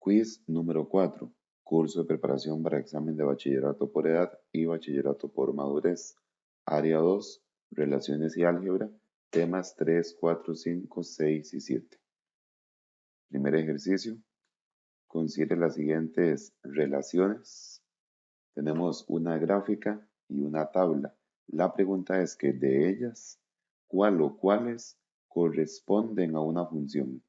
Quiz número 4. Curso de preparación para examen de bachillerato por edad y bachillerato por madurez. Área 2. Relaciones y álgebra. Temas 3, 4, 5, 6 y 7. Primer ejercicio. Considere las siguientes relaciones. Tenemos una gráfica y una tabla. La pregunta es que de ellas, ¿cuál o cuáles corresponden a una función?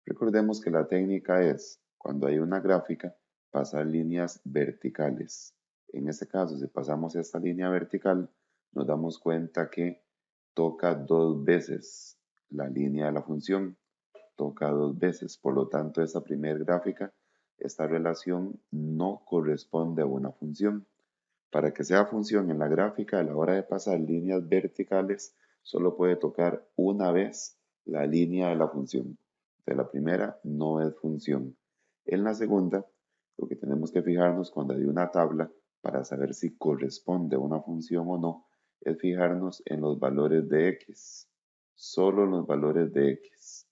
Recordemos que la técnica es, cuando hay una gráfica, pasar líneas verticales. En este caso, si pasamos esta línea vertical, nos damos cuenta que toca dos veces la línea de la función, toca dos veces. Por lo tanto, esta primera gráfica, esta relación no corresponde a una función. Para que sea función en la gráfica, a la hora de pasar líneas verticales, solo puede tocar una vez la línea de la función. De la primera no es función. En la segunda, lo que tenemos que fijarnos cuando hay una tabla para saber si corresponde a una función o no, es fijarnos en los valores de x. Solo los valores de x.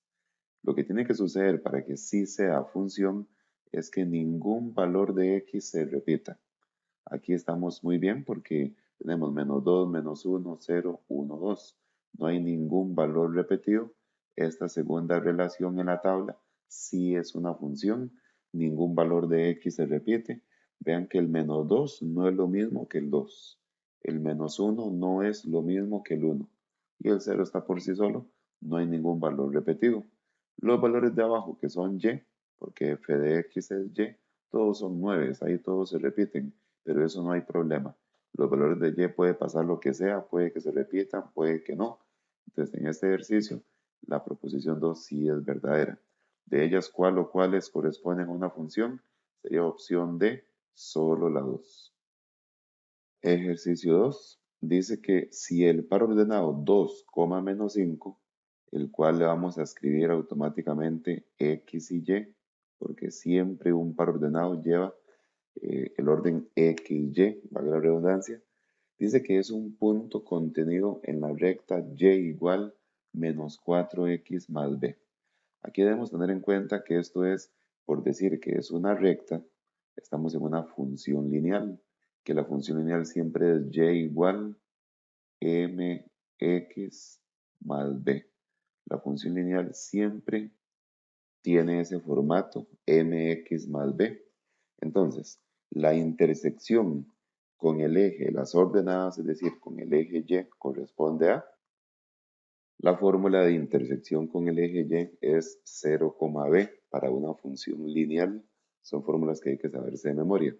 Lo que tiene que suceder para que sí sea función es que ningún valor de x se repita. Aquí estamos muy bien porque tenemos menos 2, menos 1, 0, 1, 2. No hay ningún valor repetido. Esta segunda relación en la tabla sí es una función. Ningún valor de x se repite. Vean que el menos 2 no es lo mismo que el 2. El menos 1 no es lo mismo que el 1. Y el 0 está por sí solo. No hay ningún valor repetido. Los valores de abajo que son y, porque f de x es y, todos son 9. Ahí todos se repiten, pero eso no hay problema. Los valores de y puede pasar lo que sea, puede que se repitan, puede que no. Entonces, en este ejercicio, la proposición 2 sí es verdadera. De ellas, ¿cuál o cuáles corresponden a una función? Sería opción D, solo la 2. Ejercicio 2. Dice que si el par ordenado 2, menos 5, el cual le vamos a escribir automáticamente x y y, porque siempre un par ordenado lleva el orden XY, valga la redundancia, dice que es un punto contenido en la recta Y igual menos 4x más b. Aquí debemos tener en cuenta que esto es, por decir que es una recta, estamos en una función lineal, que la función lineal siempre es Y igual mx más b. La función lineal siempre tiene ese formato mx más b. Entonces, la intersección con el eje de las ordenadas, es decir, con el eje y, corresponde a la fórmula de intersección con el eje y es 0, b para una función lineal. Son fórmulas que hay que saberse de memoria.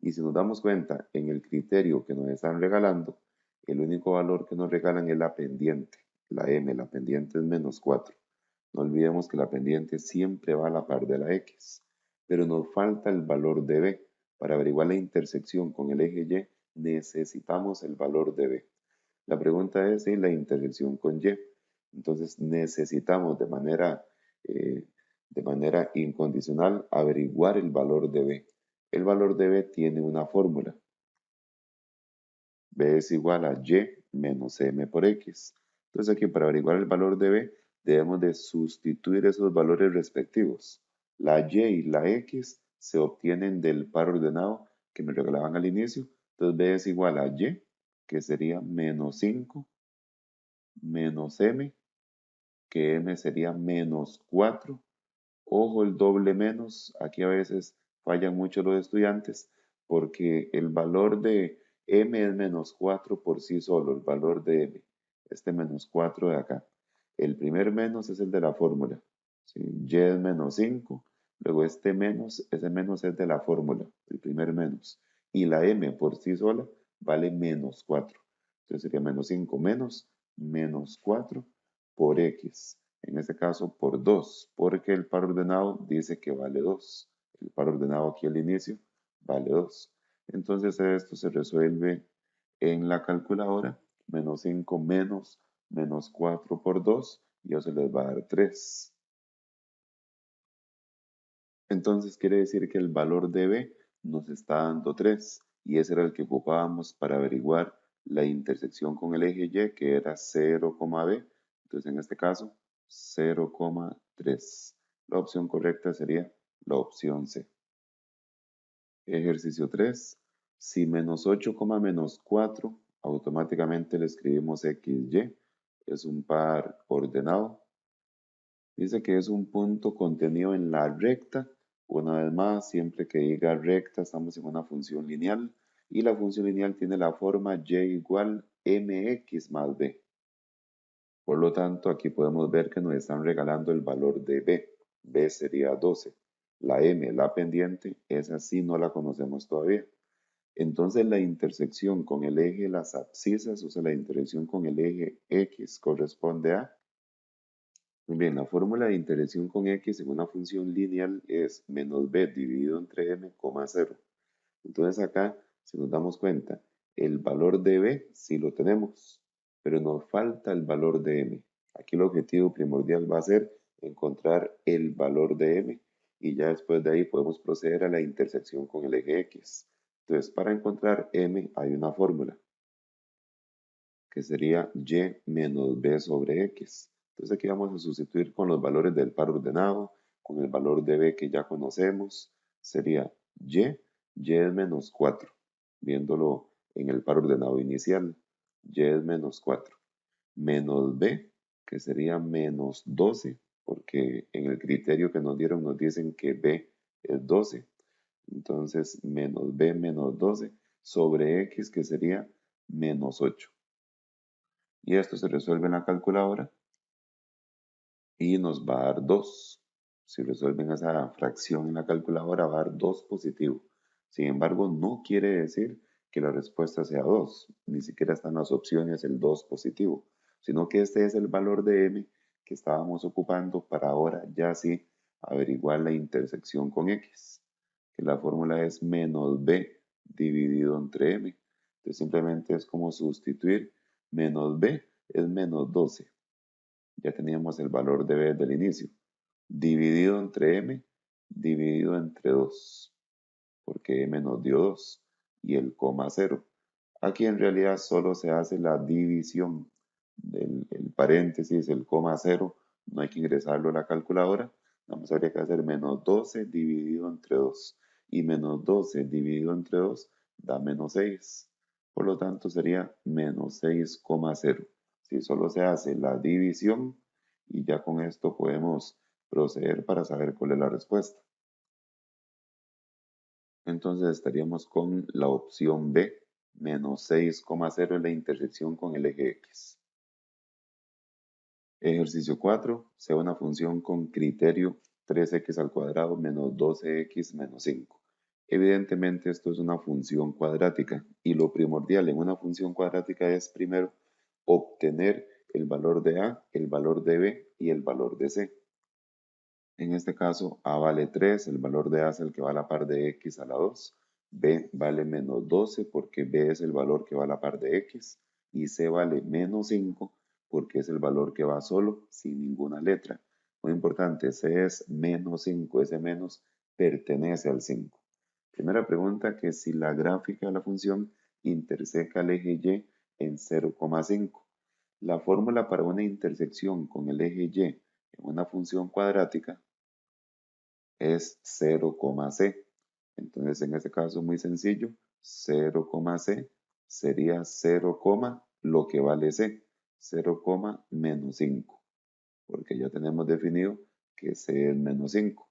Y si nos damos cuenta, en el criterio que nos están regalando, el único valor que nos regalan es la pendiente, la m, la pendiente es menos 4. No olvidemos que la pendiente siempre va a la par de la x, pero nos falta el valor de b. Para averiguar la intersección con el eje y, necesitamos el valor de b. La pregunta es si la intersección con y. Entonces necesitamos eh, de manera incondicional averiguar el valor de b. El valor de b tiene una fórmula. B es igual a y menos m por x. Entonces aquí para averiguar el valor de b debemos de sustituir esos valores respectivos. La y y la x se obtienen del par ordenado que me regalaban al inicio. Entonces b es igual a y, que sería menos 5, menos m, que m sería menos 4. Ojo el doble menos, aquí a veces fallan mucho los estudiantes porque el valor de m es menos 4 por sí solo, el valor de m, este menos 4 de acá. El primer menos es el de la fórmula, ¿sí? Y es menos 5, luego este menos, ese menos es de la fórmula, el primer menos. Y la m por sí sola vale menos 4. Entonces sería menos 5 menos 4 por x. En este caso por 2, porque el par ordenado dice que vale 2. El par ordenado aquí al inicio vale 2. Entonces esto se resuelve en la calculadora. Menos 5 menos 4 por 2, y eso les va a dar 3. Entonces quiere decir que el valor de b nos está dando 3, y ese era el que ocupábamos para averiguar la intersección con el eje y, que era 0, b. Entonces en este caso 0,3. La opción correcta sería la opción C. Ejercicio 3. Si menos 8, menos 4, automáticamente le escribimos XY, es un par ordenado. Dice que es un punto contenido en la recta. Una vez más, siempre que diga recta, estamos en una función lineal. Y la función lineal tiene la forma y igual mx más b. Por lo tanto, aquí podemos ver que nos están regalando el valor de b. B sería 12. La m, la pendiente, esa sí no la conocemos todavía. Entonces la intersección con el eje de las abscisas, o sea, la intersección con el eje x corresponde a... Muy bien, la fórmula de intersección con x en una función lineal es menos b dividido entre m, 0. Entonces acá, si nos damos cuenta, el valor de b sí lo tenemos, pero nos falta el valor de m. Aquí el objetivo primordial va a ser encontrar el valor de m y ya después de ahí podemos proceder a la intersección con el eje x. Entonces, para encontrar m hay una fórmula que sería y menos b sobre x. Entonces aquí vamos a sustituir con los valores del par ordenado, con el valor de b que ya conocemos, sería y es menos 4, viéndolo en el par ordenado inicial, y es menos 4, menos b, que sería menos 12, porque en el criterio que nos dieron nos dicen que b es 12, entonces menos b menos 12 sobre x, que sería menos 8. Y esto se resuelve en la calculadora y nos va a dar 2. Si resuelven esa fracción en la calculadora va a dar 2 positivo. Sin embargo, no quiere decir que la respuesta sea 2. Ni siquiera están las opciones el 2 positivo, sino que este es el valor de m que estábamos ocupando para ahora ya sí averiguar la intersección con x, que la fórmula es menos b dividido entre m. Entonces simplemente es como sustituir menos b es menos 12. Ya teníamos el valor de b desde el inicio. Dividido entre m, dividido entre 2, porque m nos dio 2. Y el coma 0. Aquí en realidad solo se hace la división del el paréntesis, el coma 0. No hay que ingresarlo a la calculadora. Nada más habría que hacer menos 12 dividido entre 2. Y menos 12 dividido entre 2 da menos 6. Por lo tanto sería menos 6,0. Si solo se hace la división y ya con esto podemos proceder para saber cuál es la respuesta. Entonces estaríamos con la opción B, menos 6,0 en la intersección con el eje X. Ejercicio 4, sea una función con criterio 3x al cuadrado menos 12x menos 5. Evidentemente esto es una función cuadrática y lo primordial en una función cuadrática es primero obtener el valor de a, el valor de b y el valor de c. En este caso, a vale 3, el valor de a es el que va a la par de x a la 2. B vale menos 12 porque b es el valor que va a la par de x. Y c vale menos 5 porque es el valor que va solo, sin ninguna letra. Muy importante, c es menos 5, ese menos pertenece al 5. Primera pregunta, que si la gráfica de la función interseca el eje y en 0,5. La fórmula para una intersección con el eje y en una función cuadrática es 0,c. Entonces, en este caso, muy sencillo, 0,c sería 0, lo que vale c, 0, menos 5, porque ya tenemos definido que c es menos 5.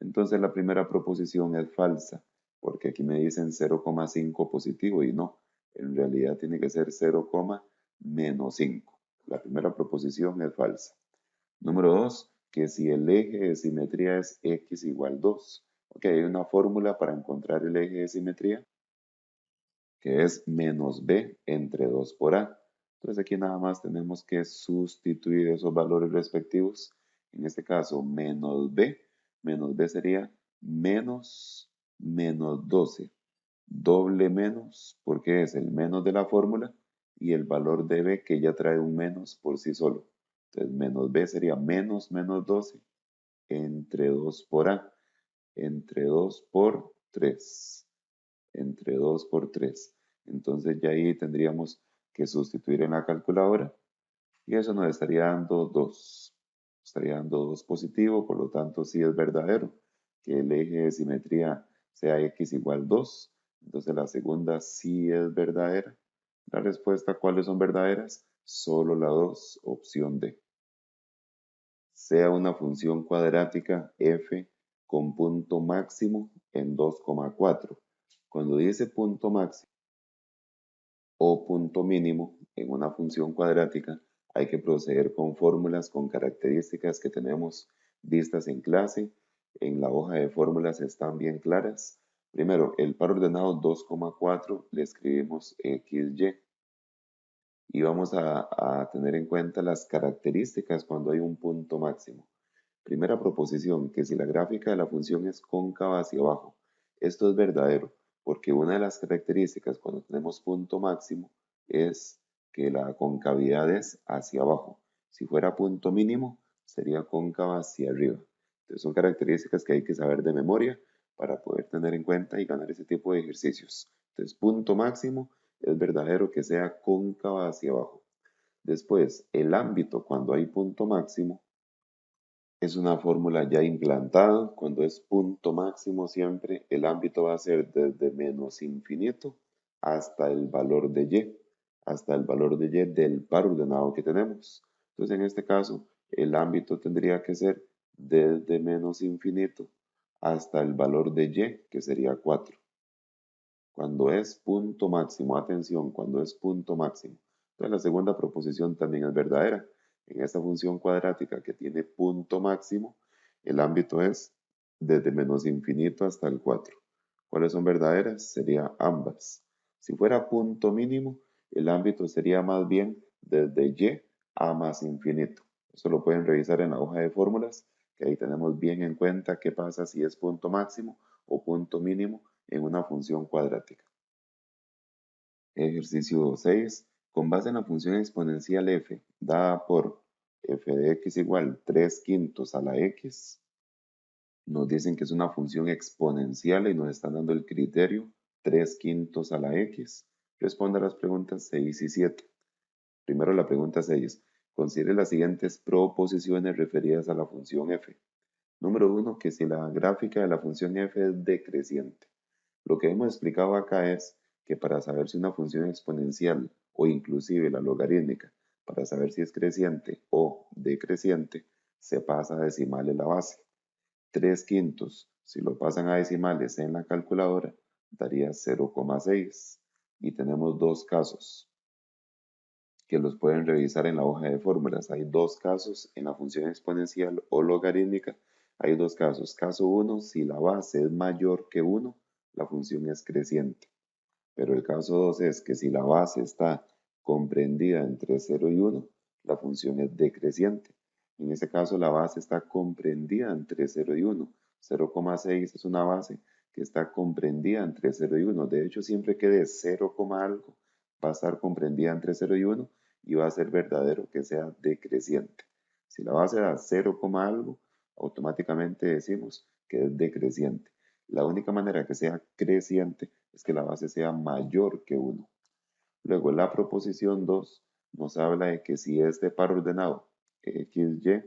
Entonces, la primera proposición es falsa, porque aquí me dicen 0,5 positivo y no, en realidad tiene que ser 0, menos 5. La primera proposición es falsa. Número 2, que si el eje de simetría es x igual 2. Ok, hay una fórmula para encontrar el eje de simetría que es menos b entre 2 por a. Entonces aquí nada más tenemos que sustituir esos valores respectivos. En este caso, menos b sería menos 12. Doble menos porque es el menos de la fórmula y el valor de b que ya trae un menos por sí solo. Entonces menos b sería menos 12 entre 2 por a, entre 2 por 3, entre 2 por 3. Entonces ya ahí tendríamos que sustituir en la calculadora y eso nos estaría dando 2. Estaría dando 2 positivo, por lo tanto sí es verdadero que el eje de simetría sea x igual 2. Entonces la segunda sí es verdadera. La respuesta, ¿cuáles son verdaderas? Solo la 2, opción D. Sea una función cuadrática f con punto máximo en 2,4. Cuando dice punto máximo o punto mínimo en una función cuadrática, hay que proceder con fórmulas con características que tenemos vistas en clase. En la hoja de fórmulas están bien claras. Primero, el par ordenado 2,4 le escribimos xy y vamos a tener en cuenta las características cuando hay un punto máximo. Primera proposición, que si la gráfica de la función es cóncava hacia abajo, esto es verdadero, porque una de las características cuando tenemos punto máximo es que la concavidad es hacia abajo. Si fuera punto mínimo, sería cóncava hacia arriba. Entonces son características que hay que saber de memoria para poder tener en cuenta y ganar ese tipo de ejercicios. Entonces, punto máximo es verdadero que sea cóncava hacia abajo. Después, el ámbito cuando hay punto máximo es una fórmula ya implantada. Cuando es punto máximo siempre el ámbito va a ser desde menos infinito hasta el valor de y, hasta el valor de y del par ordenado que tenemos. Entonces en este caso el ámbito tendría que ser desde menos infinito hasta el valor de y, que sería 4. Cuando es punto máximo, atención, cuando es punto máximo. Entonces la segunda proposición también es verdadera. En esta función cuadrática que tiene punto máximo, el ámbito es desde menos infinito hasta el 4. ¿Cuáles son verdaderas? Sería ambas. Si fuera punto mínimo, el ámbito sería más bien desde y a más infinito. Eso lo pueden revisar en la hoja de fórmulas, que ahí tenemos bien en cuenta qué pasa si es punto máximo o punto mínimo en una función cuadrática. Ejercicio 6. Con base en la función exponencial f dada por f de x igual 3 quintos a la x, nos dicen que es una función exponencial y nos están dando el criterio 3 quintos a la x. Responde a las preguntas 6 y 7. Primero la pregunta 6. Considere las siguientes proposiciones referidas a la función f. Número 1, que si la gráfica de la función f es decreciente. Lo que hemos explicado acá es que para saber si una función exponencial o inclusive la logarítmica, para saber si es creciente o decreciente, se pasa a decimales la base. 3 quintos, si lo pasan a decimales en la calculadora, daría 0,6. Y tenemos dos casos que los pueden revisar en la hoja de fórmulas. Hay dos casos en la función exponencial o logarítmica. Hay dos casos. Caso 1, si la base es mayor que 1, la función es creciente. Pero el caso 2 es que si la base está comprendida entre 0 y 1, la función es decreciente. En este caso la base está comprendida entre 0 y 1. 0,6 es una base que está comprendida entre 0 y 1. De hecho, siempre que dé 0, algo, va a estar comprendida entre 0 y 1 y va a ser verdadero que sea decreciente. Si la base da 0, algo, automáticamente decimos que es decreciente. La única manera que sea creciente es que la base sea mayor que 1. Luego la proposición 2 nos habla de que si este par ordenado xy,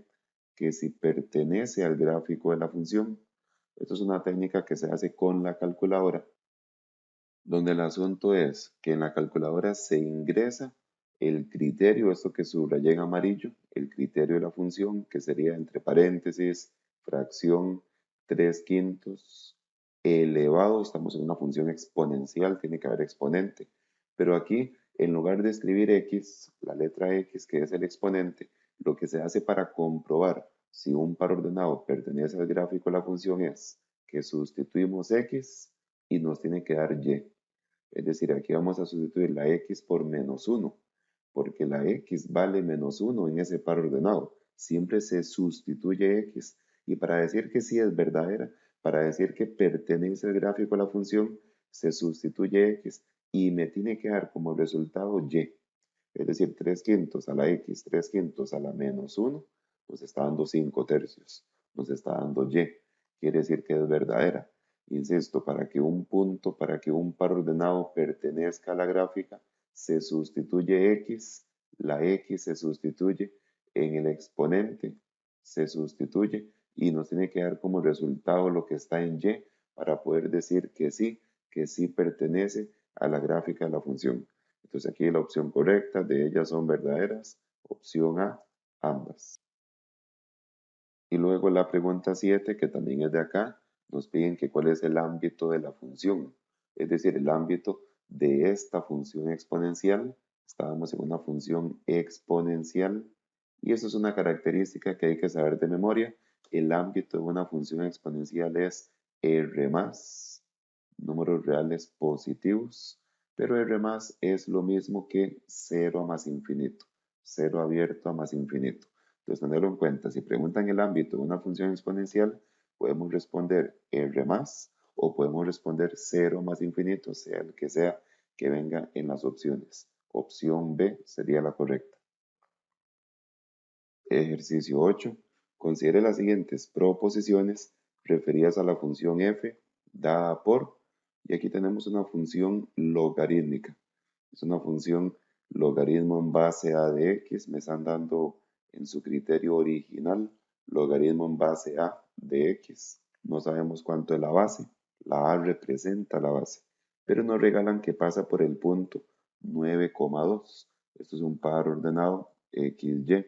que si pertenece al gráfico de la función, esto es una técnica que se hace con la calculadora, donde el asunto es que en la calculadora se ingresa el criterio, esto que subrayé en amarillo, el criterio de la función, que sería entre paréntesis, fracción 3 quintos elevado, estamos en una función exponencial, tiene que haber exponente, pero aquí en lugar de escribir x, la letra x que es el exponente, lo que se hace para comprobar si un par ordenado pertenece al gráfico de la función es que sustituimos x y nos tiene que dar y. Es decir, aquí vamos a sustituir la x por menos 1, porque la x vale menos 1 en ese par ordenado. Siempre se sustituye x. Y para decir que sí es verdadera, para decir que pertenece al gráfico a la función, se sustituye x y me tiene que dar como resultado y. Es decir, 3 quintos a la x, 3 quintos a la menos 1, nos está dando 5 tercios. Nos está dando y. Quiere decir que es verdadera. Insisto, para que un par ordenado pertenezca a la gráfica, se sustituye x, la x se sustituye en el exponente, se sustituye y nos tiene que dar como resultado lo que está en y para poder decir que sí pertenece a la gráfica de la función. Entonces aquí la opción correcta de ellas son verdaderas, opción A, ambas. Y luego la pregunta 7, que también es de acá, nos piden que cuál es el ámbito de la función, es decir, el ámbito de esta función exponencial. Estábamos en una función exponencial y eso es una característica que hay que saber de memoria. El ámbito de una función exponencial es R más, números reales positivos, pero R más es lo mismo que 0 a más infinito, 0 abierto a más infinito. Entonces, tenerlo en cuenta, si preguntan el ámbito de una función exponencial, podemos responder R más o podemos responder 0 más infinito, sea el sea que venga en las opciones. Opción B sería la correcta. Ejercicio 8. Considere las siguientes proposiciones referidas a la función f dada por, y aquí tenemos una función logarítmica. Es una función logaritmo en base a de x, me están dando en su criterio original logaritmo en base a de x. No sabemos cuánto es la base, la a representa la base, pero nos regalan que pasa por el punto 9,2. Esto es un par ordenado xy.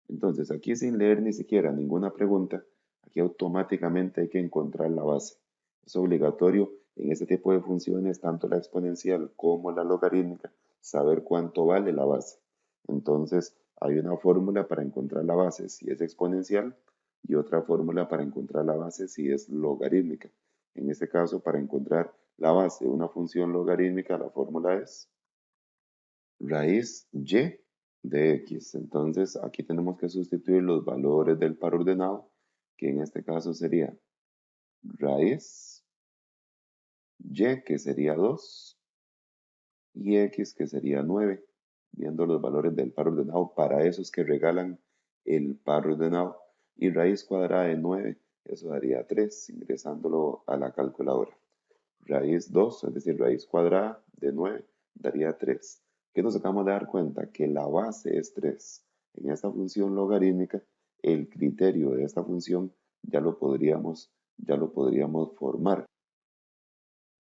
Entonces, aquí sin leer ni siquiera ninguna pregunta, aquí automáticamente hay que encontrar la base. Es obligatorio en este tipo de funciones, tanto la exponencial como la logarítmica, saber cuánto vale la base. Entonces, hay una fórmula para encontrar la base si es exponencial y otra fórmula para encontrar la base si es logarítmica. En este caso, para encontrar la base de una función logarítmica, la fórmula es raíz y de x. Entonces aquí tenemos que sustituir los valores del par ordenado, que en este caso sería raíz y, que sería 2, y x, que sería 9, viendo los valores del par ordenado para esos que regalan el par ordenado, y raíz cuadrada de 9, eso daría 3, ingresándolo a la calculadora. Raíz 2, es decir, raíz cuadrada de 9, daría 3. ¿Qué nos acabamos de dar cuenta? Que la base es 3. En esta función logarítmica, el criterio de esta función ya lo podríamos formar.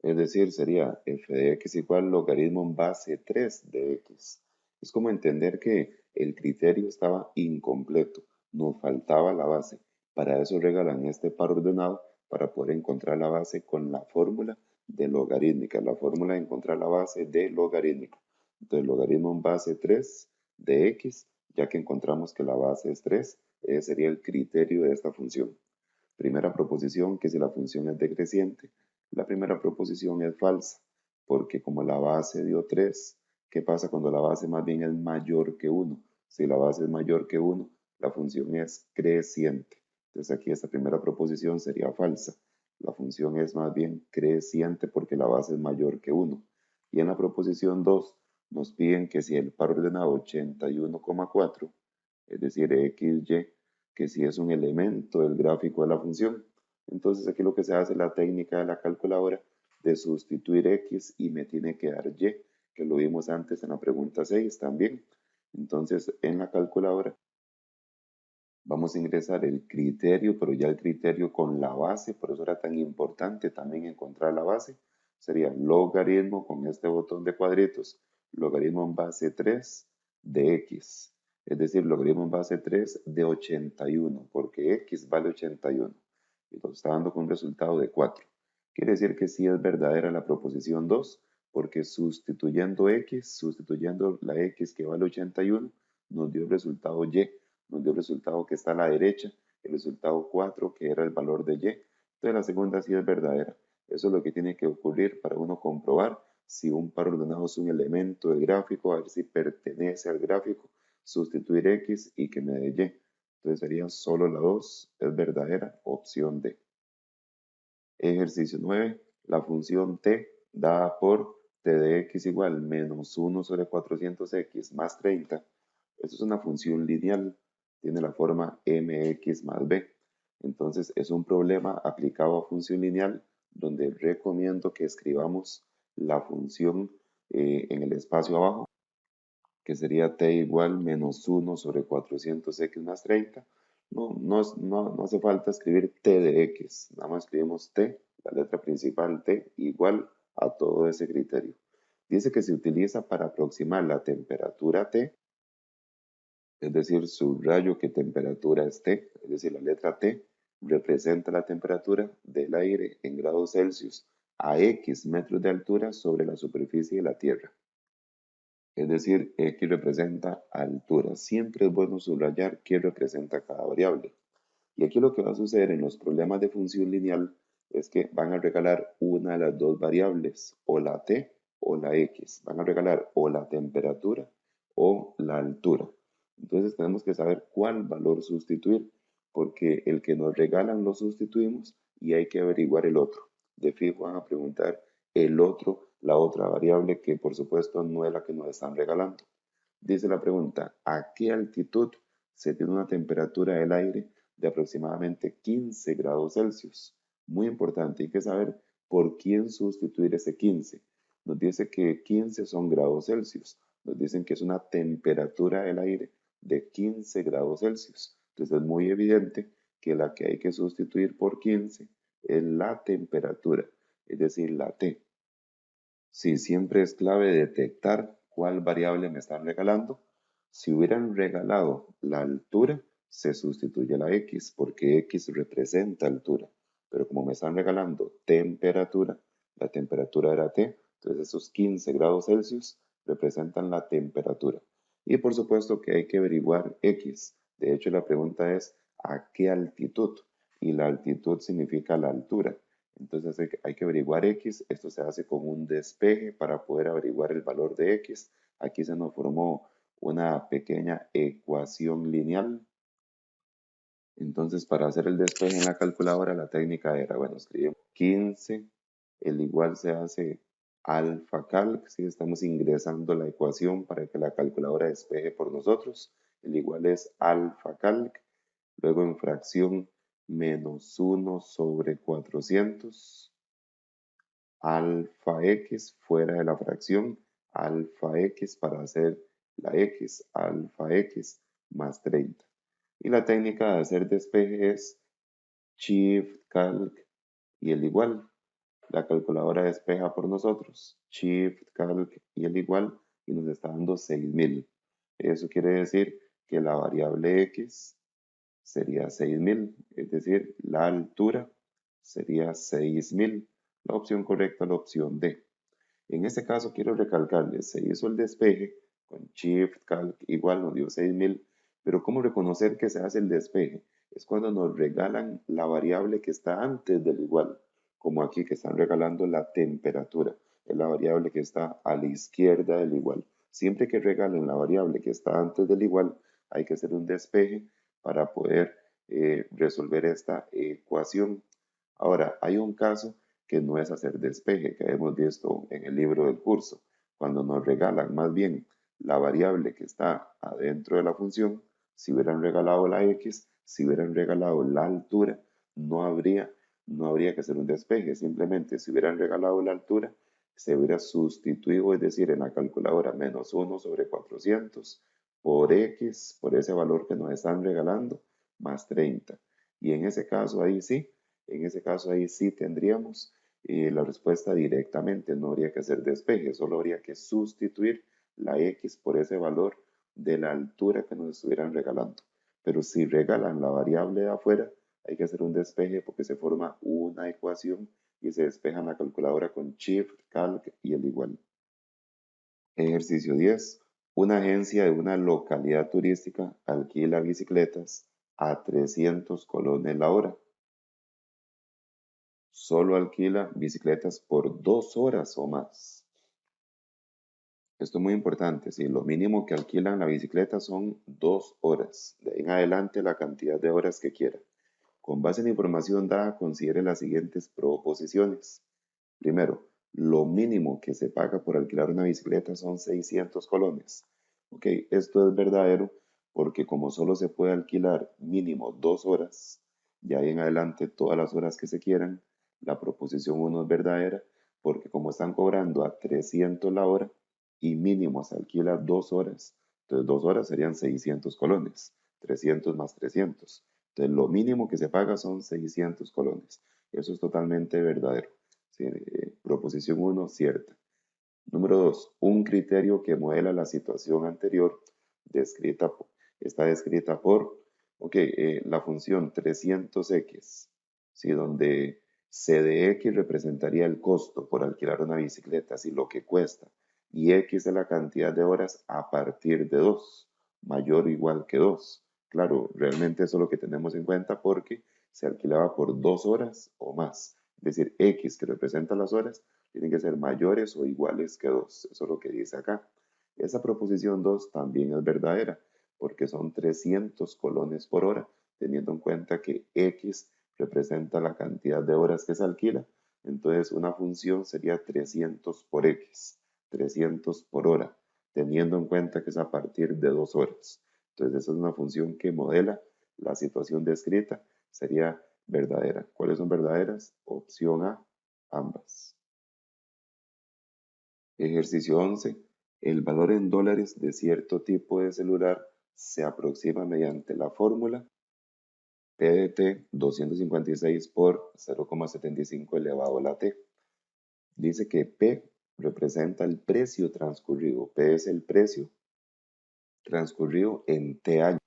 Es decir, sería f de x igual logaritmo en base 3 de x. Es como entender que el criterio estaba incompleto, nos faltaba la base. Para eso regalan este par ordenado para poder encontrar la base con la fórmula de logarítmica, la fórmula de encontrar la base de logarítmica. Entonces, logaritmo en base 3 de x, ya que encontramos que la base es 3, ese sería el criterio de esta función. Primera proposición, que si la función es decreciente, la primera proposición es falsa, porque como la base dio 3, ¿qué pasa cuando la base más bien es mayor que 1? Si la base es mayor que 1, la función es creciente. Entonces aquí esta primera proposición sería falsa. La función es más bien creciente porque la base es mayor que 1. Y en la proposición 2 nos piden que si el par ordenado 81,4, es decir, xy, que si es un elemento del gráfico de la función. Entonces aquí lo que se hace es la técnica de la calculadora de sustituir x y me tiene que dar y, que lo vimos antes en la pregunta 6 también. Entonces en la calculadora vamos a ingresar el criterio, pero ya el criterio con la base, por eso era tan importante también encontrar la base. Sería logaritmo con este botón de cuadritos, logaritmo en base 3 de x, es decir, logaritmo en base 3 de 81, porque x vale 81 y nos está dando con un resultado de 4. Quiere decir que sí es verdadera la proposición 2, porque sustituyendo x, sustituyendo la x que vale 81, nos dio el resultado y, nos dio el resultado que está a la derecha, el resultado 4, que era el valor de y. Entonces la segunda sí es verdadera. Eso es lo que tiene que ocurrir para uno comprobar si un par ordenado es un elemento del gráfico, a ver si pertenece al gráfico, sustituir x y que me dé y. Entonces sería solo la 2, es verdadera, opción D. Ejercicio 9. La función t dada por t de x igual menos 1 sobre 400x más 30. Esto es una función lineal, tiene la forma mx más b. Entonces es un problema aplicado a función lineal donde recomiendo que escribamos la función en el espacio abajo, que sería t igual menos 1 sobre 400x más 30. No hace falta escribir t de x, nada más escribimos t, la letra principal t, igual a todo ese criterio. Dice que se utiliza para aproximar la temperatura T, es decir, subrayo que temperatura es T, es decir, la letra T representa la temperatura del aire en grados Celsius a X metros de altura sobre la superficie de la Tierra. Es decir, X representa altura. Siempre es bueno subrayar qué representa cada variable. Y aquí lo que va a suceder en los problemas de función lineal es que van a regalar una de las dos variables, o la t o la x. Van a regalar o la temperatura o la altura. Entonces tenemos que saber cuál valor sustituir, porque el que nos regalan lo sustituimos y hay que averiguar el otro. De fijo van a preguntar el otro, la otra variable que por supuesto no es la que nos están regalando. Dice la pregunta, ¿a qué altitud se tiene una temperatura del aire de aproximadamente 15 grados Celsius? Muy importante, hay que saber por quién sustituir ese 15. Nos dice que 15 son grados Celsius. Nos dicen que es una temperatura del aire de 15 grados Celsius. Entonces es muy evidente que la que hay que sustituir por 15 es la temperatura, es decir, la T. Sí, siempre es clave detectar cuál variable me están regalando. Si hubieran regalado la altura, se sustituye la X porque X representa altura. Pero como me están regalando temperatura, la temperatura era T, entonces esos 15 grados Celsius representan la temperatura. Y por supuesto que hay que averiguar X. De hecho, la pregunta es ¿a qué altitud? Y la altitud significa la altura. Entonces hay que averiguar X. Esto se hace con un despeje para poder averiguar el valor de X. Aquí se nos formó una pequeña ecuación lineal. Entonces para hacer el despeje en la calculadora la técnica era, bueno, escribimos 15, el igual se hace alfa calc, si estamos ingresando la ecuación para que la calculadora despeje por nosotros. El igual es alfa calc, luego en fracción menos 1 sobre 400 alfa x fuera de la fracción, alfa x para hacer la x, alfa x más 30. Y la técnica de hacer despeje es Shift, Calc y el igual. La calculadora despeja por nosotros, Shift, Calc y el igual, y nos está dando 6000. Eso quiere decir que la variable x sería 6000, es decir, la altura sería 6000. La opción correcta es la opción D. En este caso quiero recalcarles, se hizo el despeje con Shift, Calc, igual nos dio 6000, pero ¿cómo reconocer que se hace el despeje? Es cuando nos regalan la variable que está antes del igual, como aquí que están regalando la temperatura, es la variable que está a la izquierda del igual. Siempre que regalen la variable que está antes del igual, hay que hacer un despeje para poder resolver esta ecuación. Ahora, hay un caso que no es hacer despeje, que hemos visto en el libro del curso, cuando nos regalan más bien la variable que está adentro de la función. Si hubieran regalado la x, si hubieran regalado la altura, no habría, no habría que hacer un despeje, simplemente si hubieran regalado la altura, se hubiera sustituido, es decir, en la calculadora menos 1 sobre 400 por x, por ese valor que nos están regalando, más 30. Y en ese caso ahí sí tendríamos la respuesta directamente, no habría que hacer despeje, solo habría que sustituir la x por ese valor de la altura que nos estuvieran regalando. Pero si regalan la variable de afuera, hay que hacer un despeje porque se forma una ecuación y se despeja en la calculadora con Shift, Calc y el igual. Ejercicio 10. Una agencia de una localidad turística alquila bicicletas a 300 colones la hora. Solo alquila bicicletas por 2 horas o más. Esto es muy importante, si lo mínimo que alquilan la bicicleta son 2 horas. De ahí en adelante la cantidad de horas que quiera. Con base en la información dada, considere las siguientes proposiciones. Primero, lo mínimo que se paga por alquilar una bicicleta son 600 colones. Ok, esto es verdadero porque como solo se puede alquilar mínimo 2 horas, ya ahí en adelante todas las horas que se quieran, la proposición 1 es verdadera porque como están cobrando a 300 la hora y mínimo se alquila 2 horas, entonces 2 horas serían 600 colones, 300 más 300. Entonces, lo mínimo que se paga son 600 colones. Eso es totalmente verdadero. Sí, proposición 1, cierta. Número 2, un criterio que modela la situación anterior está descrita por, la función 300x, ¿sí? Donde c de x representaría el costo por alquilar una bicicleta, así lo que cuesta, y x es la cantidad de horas a partir de 2, mayor o igual que 2. Claro, realmente eso es lo que tenemos en cuenta porque se alquilaba por 2 horas o más. Es decir, x que representa las horas tienen que ser mayores o iguales que 2. Eso es lo que dice acá. Esa proposición 2 también es verdadera, porque son 300 colones por hora, teniendo en cuenta que x representa la cantidad de horas que se alquila. Entonces, una función sería 300 por x, 300 por hora, teniendo en cuenta que es a partir de 2 horas. Entonces, esa es una función que modela la situación descrita, sería verdadera. ¿Cuáles son verdaderas? Opción A, ambas. Ejercicio 11. El valor en dólares de cierto tipo de celular se aproxima mediante la fórmula P de T 256 por 0,75 elevado a la T. Dice que P representa el precio transcurrido. P es el precio transcurrido en T años.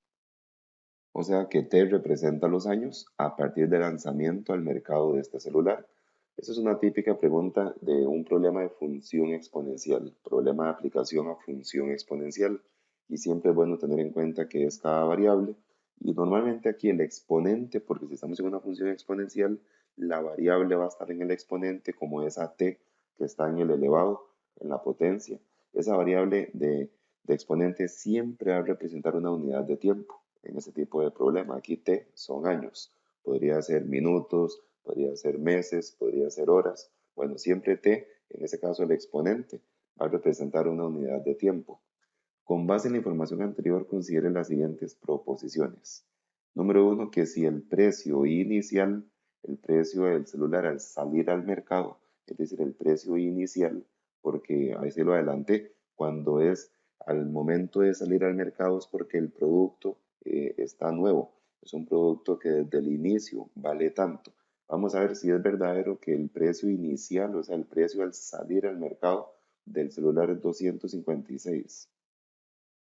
O sea que T representa los años a partir del lanzamiento al mercado de este celular. Esa es una típica pregunta de un problema de función exponencial, problema de aplicación a función exponencial. Y siempre es bueno tener en cuenta que es cada variable. Y normalmente aquí el exponente, porque si estamos en una función exponencial, la variable va a estar en el exponente como esa t que está en el elevado, en la potencia. Esa variable de exponente siempre va a representar una unidad de tiempo en ese tipo de problema. Aquí t son años, podría ser minutos, podría ser meses, podría ser horas. Bueno, siempre t, en ese caso el exponente, va a representar una unidad de tiempo. Con base en la información anterior, considere las siguientes proposiciones. Número 1, que si el precio inicial, el precio del celular al salir al mercado, es decir, el precio inicial, porque ahí se lo adelanté, cuando es al momento de salir al mercado es porque el producto está nuevo, es un producto que desde el inicio vale tanto. Vamos a ver si es verdadero que el precio inicial, o sea, el precio al salir al mercado del celular es 256.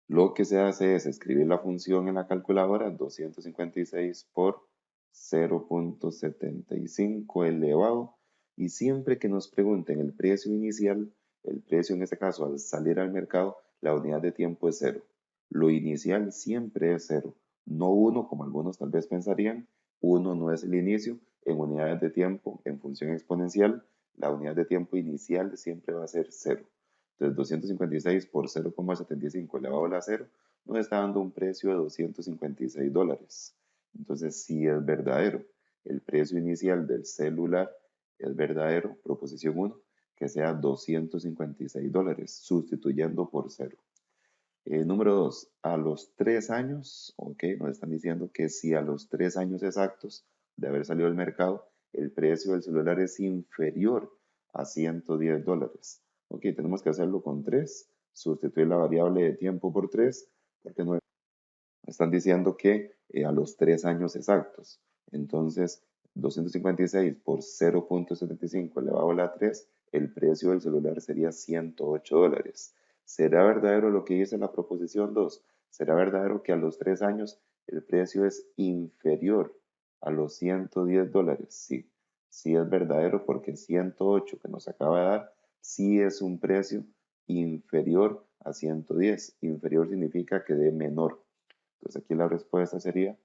Lo que se hace es escribir la función en la calculadora, 256 por 0.75 elevado, y siempre que nos pregunten el precio inicial, el precio en este caso al salir al mercado, la unidad de tiempo es 0. Lo inicial siempre es 0, no 1 como algunos tal vez pensarían. 1 no es el inicio. En unidades de tiempo, en función exponencial, la unidad de tiempo inicial siempre va a ser 0. Entonces 256 por 0,75 elevado a la 0 nos está dando un precio de $256. Entonces sí es verdadero. El precio inicial del celular es verdadero, proposición 1, que sea $256, sustituyendo por 0. Número 2, a los 3 años, nos están diciendo que si a los 3 años exactos de haber salido al mercado, el precio del celular es inferior a $110. Tenemos que hacerlo con 3, sustituir la variable de tiempo por 3, porque nos están diciendo que a los 3 años exactos. Entonces, 256 por 0.75 elevado a la 3, el precio del celular sería $108. ¿Será verdadero lo que dice la proposición 2? ¿Será verdadero que a los 3 años el precio es inferior a los $110? Sí, sí es verdadero porque 108 que nos acaba de dar, sí es un precio inferior a 110. Inferior significa que de menor. Entonces aquí la respuesta sería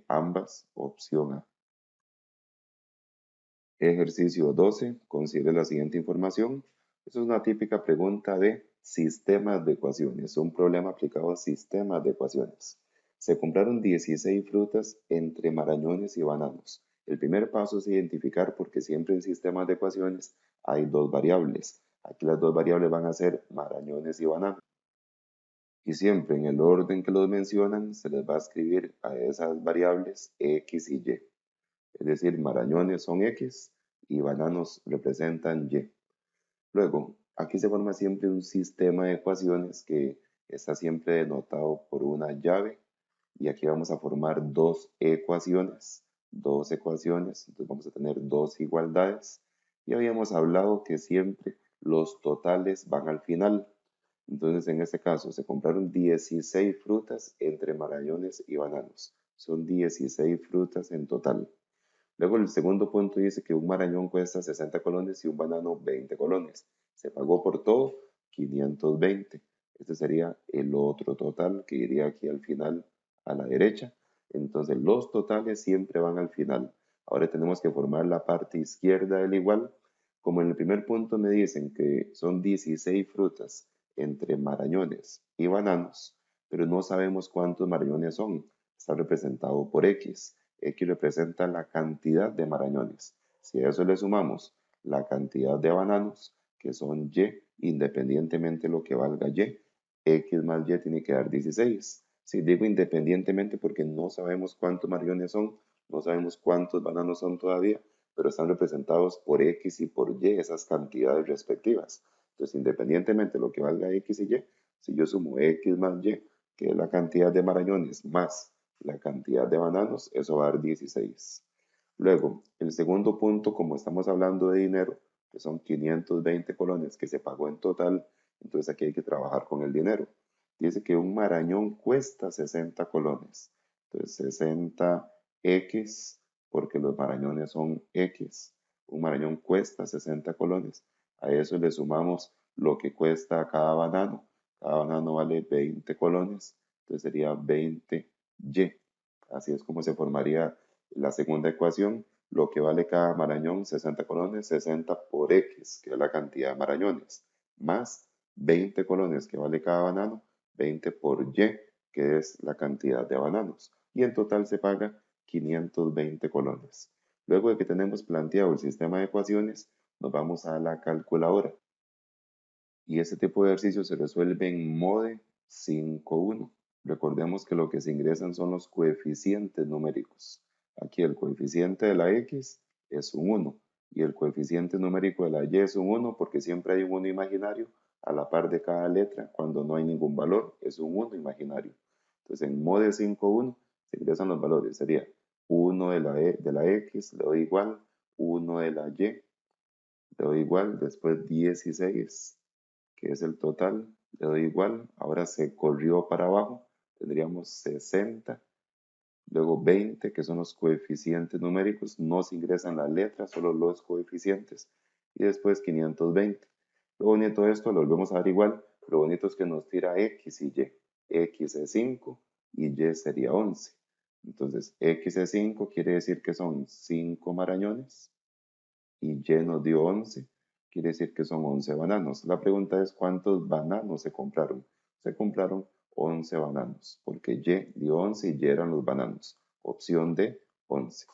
ambas, opción A. Ejercicio 12. Considere la siguiente información. Esta es una típica pregunta de sistemas de ecuaciones, un problema aplicado a sistemas de ecuaciones. Se compraron 16 frutas entre marañones y bananos. El primer paso es identificar porque siempre en sistemas de ecuaciones hay dos variables. Aquí las dos variables van a ser marañones y bananos. Y siempre en el orden que los mencionan se les va a escribir a esas variables x y y. Es decir, marañones son x y bananos representan y. Luego, aquí se forma siempre un sistema de ecuaciones que está siempre denotado por una llave y aquí vamos a formar dos ecuaciones, entonces vamos a tener dos igualdades, y habíamos hablado que siempre los totales van al final. Entonces, en este caso, se compraron 16 frutas entre marañones y bananos. Son 16 frutas en total. Luego, el segundo punto dice que un marañón cuesta 60 colones y un banano 20 colones. Se pagó por todo 520. Este sería el otro total que iría aquí al final a la derecha. Entonces, los totales siempre van al final. Ahora tenemos que formar la parte izquierda del igual. Como en el primer punto me dicen que son 16 frutas entre marañones y bananos, pero no sabemos cuántos marañones son. Está representado por X. X representa la cantidad de marañones. Si a eso le sumamos la cantidad de bananos, que son Y, independientemente de lo que valga Y, X más Y tiene que dar 16. Si digo independientemente porque no sabemos cuántos marañones son, no sabemos cuántos bananos son todavía, pero están representados por X y por Y esas cantidades respectivas. Entonces, independientemente de lo que valga X y Y, si yo sumo X más Y, que es la cantidad de marañones más la cantidad de bananos, eso va a dar 16. Luego, el segundo punto, como estamos hablando de dinero, que son 520 colones que se pagó en total, entonces aquí hay que trabajar con el dinero. Dice que un marañón cuesta 60 colones. Entonces 60x, porque los marañones son x. Un marañón cuesta 60 colones. A eso le sumamos lo que cuesta cada banano. Cada banano vale 20 colones. Entonces sería 20y. Así es como se formaría la segunda ecuación. Lo que vale cada marañón, 60 colones, 60 por x, que es la cantidad de marañones, más 20 colones que vale cada banano, 20 por y, que es la cantidad de bananos. Y en total se paga 520 colones. Luego de que tenemos planteado el sistema de ecuaciones, nos vamos a la calculadora. Y este tipo de ejercicio se resuelve en MODE 5.1. Recordemos que lo que se ingresan son los coeficientes numéricos. Aquí el coeficiente de la x es un 1 y el coeficiente numérico de la y es un 1 porque siempre hay un 1 imaginario a la par de cada letra. Cuando no hay ningún valor es un 1 imaginario. Entonces en MODE 5.1 se ingresan los valores. Sería 1 de la x, le doy igual, 1 de la y, le doy igual, después 16, que es el total, le doy igual, ahora se corrió para abajo, tendríamos 60, luego 20, que son los coeficientes numéricos, no se ingresan las letras, solo los coeficientes, y después 520. Lo bonito de esto, lo volvemos a dar igual, lo bonito es que nos tira X y Y. X es 5 y Y sería 11. Entonces, X es 5 quiere decir que son 5 marañones, y Y nos dio 11, quiere decir que son 11 bananos. La pregunta es cuántos bananos se compraron. Se compraron 11 bananos, porque Y dio 11 y Y eran los bananos. Opción D, 11.